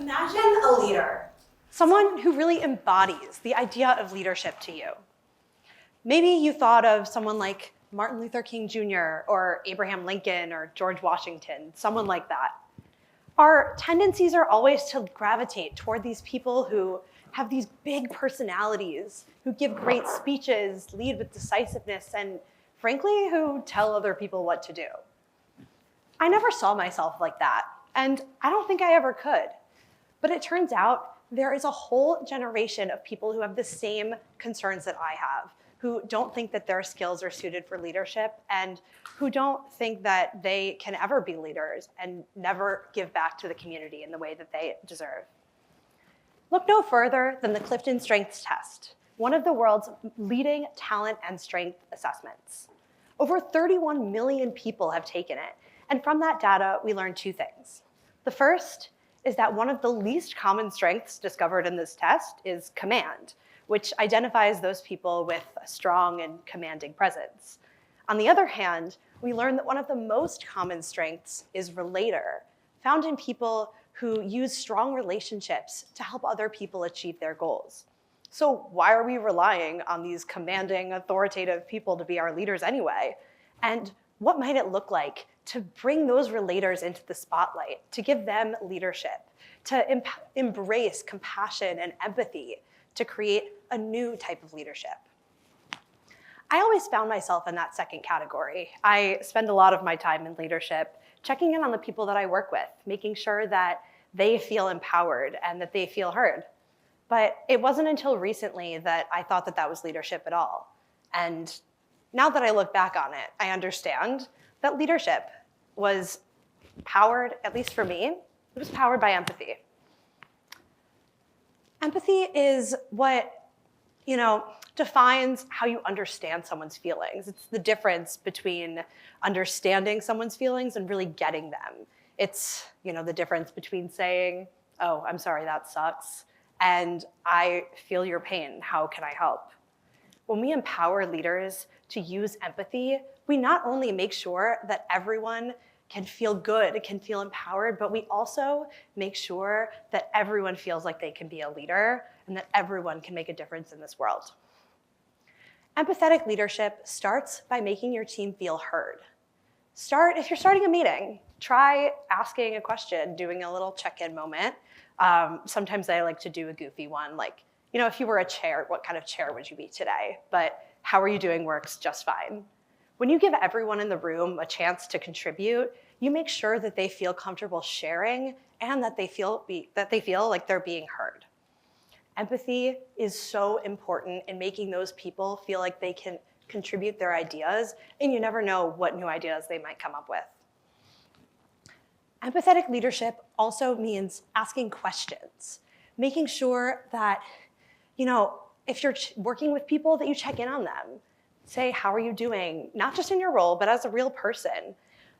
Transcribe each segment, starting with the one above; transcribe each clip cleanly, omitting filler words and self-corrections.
Imagine a leader, someone who really embodies the idea of leadership to you. Maybe you thought of someone like Martin Luther King Jr. or Abraham Lincoln or George Washington, someone like that. Our tendencies are always to gravitate toward these people who have these big personalities, who give great speeches, lead with decisiveness, and frankly, who tell other people what to do. I never saw myself like that, and I don't think I ever could. But it turns out there is a whole generation of people who have the same concerns that I have, who don't think that their skills are suited for leadership, and who don't think that they can ever be leaders and never give back to the community in the way that they deserve. Look no further than the Clifton Strengths Test, one of the world's leading talent and strength assessments. Over 31 million people have taken it, and from that data, we learned two things. The first is that one of the least common strengths discovered in this test is command, which identifies those people with a strong and commanding presence. On the other hand, we learned that one of the most common strengths is relator, found in people who use strong relationships to help other people achieve their goals. So why are we relying on these commanding, authoritative people to be our leaders anyway? And what might it look like to bring those relators into the spotlight, to give them leadership, to embrace compassion and empathy, to create a new type of leadership? I always found myself in that second category. I spend a lot of my time in leadership checking in on the people that I work with, making sure that they feel empowered and that they feel heard. But it wasn't until recently that I thought that that was leadership at all. And now that I look back on it, I understand that leadership was powered, at least for me, it was powered by empathy. Empathy is what, defines how you understand someone's feelings. It's the difference between understanding someone's feelings and really getting them. It's, the difference between saying, "Oh, I'm sorry, that sucks," and "I feel your pain, how can I help?" When we empower leaders to use empathy, we not only make sure that everyone can feel good, can feel empowered, but we also make sure that everyone feels like they can be a leader and that everyone can make a difference in this world. Empathetic leadership starts by making your team feel heard. If you're starting a meeting, try asking a question, doing a little check-in moment. Sometimes I like to do a goofy one, like, if you were a chair, what kind of chair would you be today? But how are you doing works just fine. When you give everyone in the room a chance to contribute, you make sure that they feel comfortable sharing and that they feel like they're being heard. Empathy is so important in making those people feel like they can contribute their ideas, and you never know what new ideas they might come up with. Empathetic leadership also means asking questions, making sure that, if you're working with people, that you check in on them. Say, how are you doing? Not just in your role, but as a real person.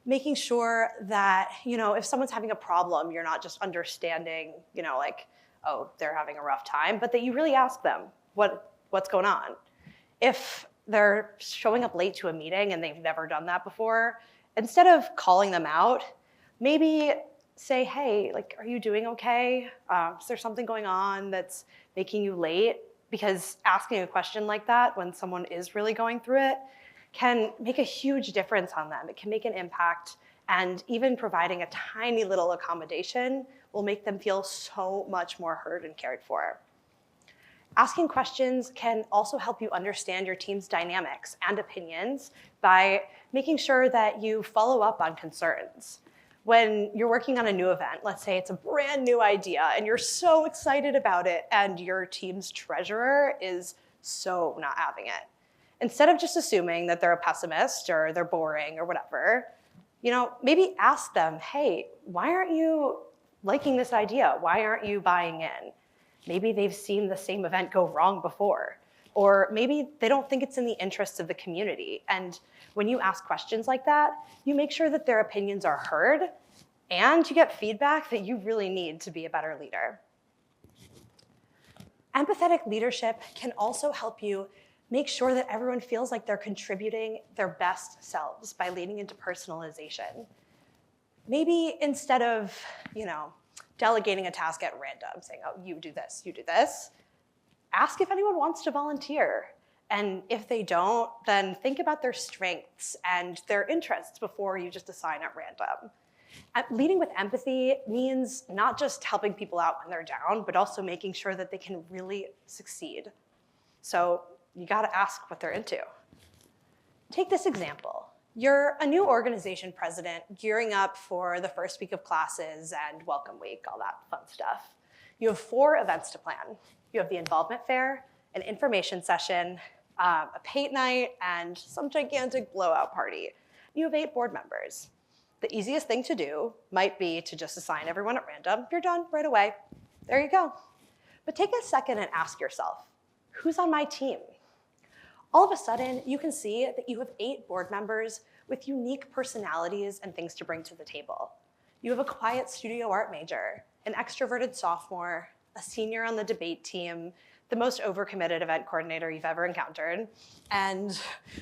Making sure that, if someone's having a problem, you're not just understanding, oh, they're having a rough time, but that you really ask them what's going on. If they're showing up late to a meeting and they've never done that before, instead of calling them out, maybe say, hey, are you doing okay? Is there something going on that's making you late? Because asking a question like that when someone is really going through it can make a huge difference on them. It can make an impact, and even providing a tiny little accommodation will make them feel so much more heard and cared for. Asking questions can also help you understand your team's dynamics and opinions by making sure that you follow up on concerns. When you're working on a new event, let's say it's a brand new idea and you're so excited about it and your team's treasurer is so not having it. Instead of just assuming that they're a pessimist or they're boring or whatever, maybe ask them, hey, why aren't you liking this idea? Why aren't you buying in? Maybe they've seen the same event go wrong before, or maybe they don't think it's in the interests of the community. And when you ask questions like that, you make sure that their opinions are heard and you get feedback that you really need to be a better leader. Empathetic leadership can also help you make sure that everyone feels like they're contributing their best selves by leaning into personalization. Maybe instead of, Delegating a task at random, saying, oh, you do this, you do this. Ask if anyone wants to volunteer. And if they don't, then think about their strengths and their interests before you just assign at random. Leading with empathy means not just helping people out when they're down, but also making sure that they can really succeed. So you gotta ask what they're into. Take this example. You're a new organization president gearing up for the first week of classes and welcome week, all that fun stuff. You have 4 events to plan. You have the involvement fair, an information session, a paint night, and some gigantic blowout party. You have 8 board members. The easiest thing to do might be to just assign everyone at random. You're done right away. There you go. But take a second and ask yourself, who's on my team? All of a sudden, you can see that you have 8 board members with unique personalities and things to bring to the table. You have a quiet studio art major, an extroverted sophomore, a senior on the debate team, the most overcommitted event coordinator you've ever encountered, and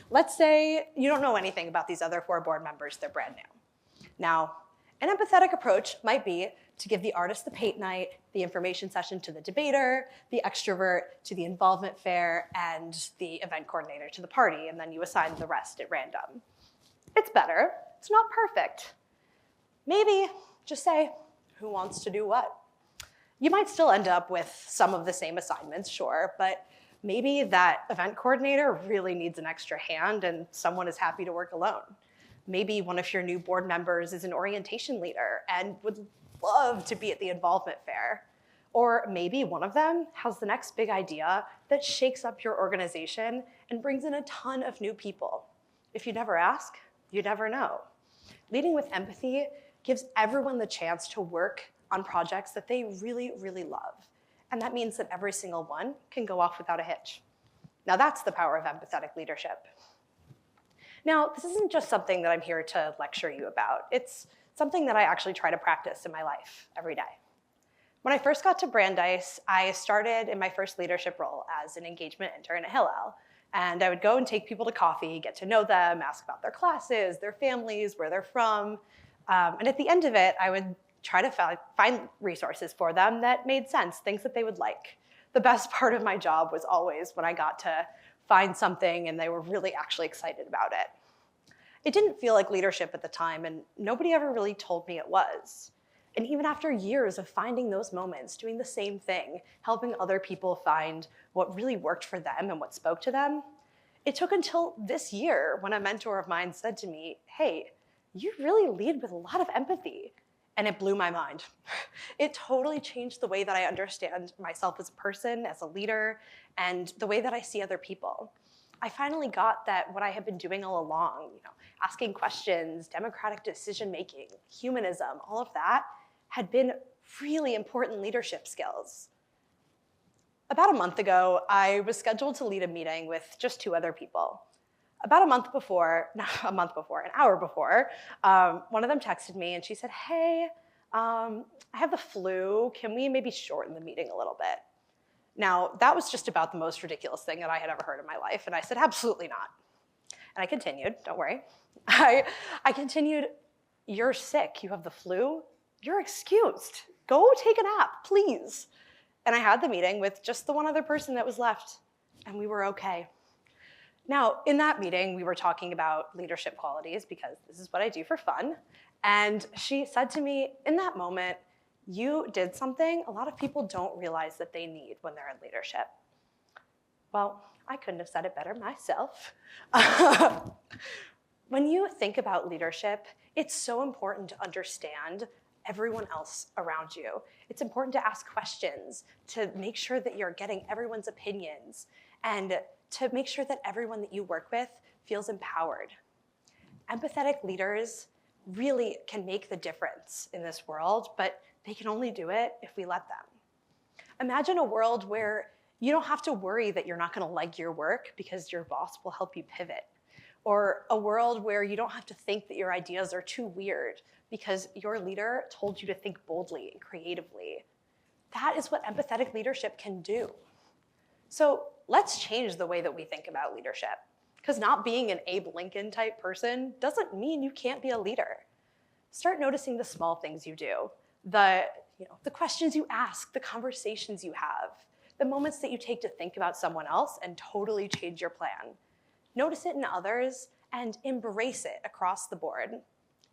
let's say you don't know anything about these other 4 board members, they're brand new. Now, an empathetic approach might be to give the artist the paint night, the information session to the debater, the extrovert to the involvement fair, and the event coordinator to the party, and then you assign the rest at random. It's better, it's not perfect. Maybe just say, who wants to do what? You might still end up with some of the same assignments, sure, but maybe that event coordinator really needs an extra hand and someone is happy to work alone. Maybe one of your new board members is an orientation leader and would love to be at the involvement fair. Or maybe one of them has the next big idea that shakes up your organization and brings in a ton of new people. If you never ask, you never know. Leading with empathy gives everyone the chance to work on projects that they really, really love. And that means that every single one can go off without a hitch. Now that's the power of empathetic leadership. Now, this isn't just something that I'm here to lecture you about. It's something that I actually try to practice in my life every day. When I first got to Brandeis, I started in my first leadership role as an engagement intern at Hillel. And I would go and take people to coffee, get to know them, ask about their classes, their families, where they're from. And at the end of it, I would try to find resources for them that made sense, things that they would like. The best part of my job was always when I got to find something and they were really actually excited about it. It didn't feel like leadership at the time, and nobody ever really told me it was. And even after years of finding those moments, doing the same thing, helping other people find what really worked for them and what spoke to them, it took until this year when a mentor of mine said to me, hey, you really lead with a lot of empathy. And it blew my mind. It totally changed the way that I understand myself as a person, as a leader, and the way that I see other people. I finally got that what I had been doing all along, asking questions, democratic decision-making, humanism, all of that had been really important leadership skills. About a month ago, I was scheduled to lead a meeting with just 2 other people. About an hour before, one of them texted me and she said, hey, I have the flu. Can we maybe shorten the meeting a little bit? Now, that was just about the most ridiculous thing that I had ever heard in my life. And I said, absolutely not. And I continued, don't worry. I continued, you're sick, you have the flu, you're excused. Go take a nap, please. And I had the meeting with just the one other person that was left, and we were okay. Now, in that meeting, we were talking about leadership qualities because this is what I do for fun. And she said to me, in that moment, you did something a lot of people don't realize that they need when they're in leadership. Well, I couldn't have said it better myself. When you think about leadership, it's so important to understand everyone else around you. It's important to ask questions, to make sure that you're getting everyone's opinions, and to make sure that everyone that you work with feels empowered. Empathetic leaders really can make the difference in this world, but they can only do it if we let them. Imagine a world where you don't have to worry that you're not going to like your work because your boss will help you pivot. Or a world where you don't have to think that your ideas are too weird because your leader told you to think boldly and creatively. That is what empathetic leadership can do. So let's change the way that we think about leadership. Because not being an Abe Lincoln type person doesn't mean you can't be a leader. Start noticing the small things you do. The the questions you ask, the conversations you have, the moments that you take to think about someone else and totally change your plan. Notice it in others and embrace it across the board.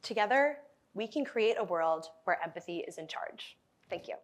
Together, we can create a world where empathy is in charge. Thank you.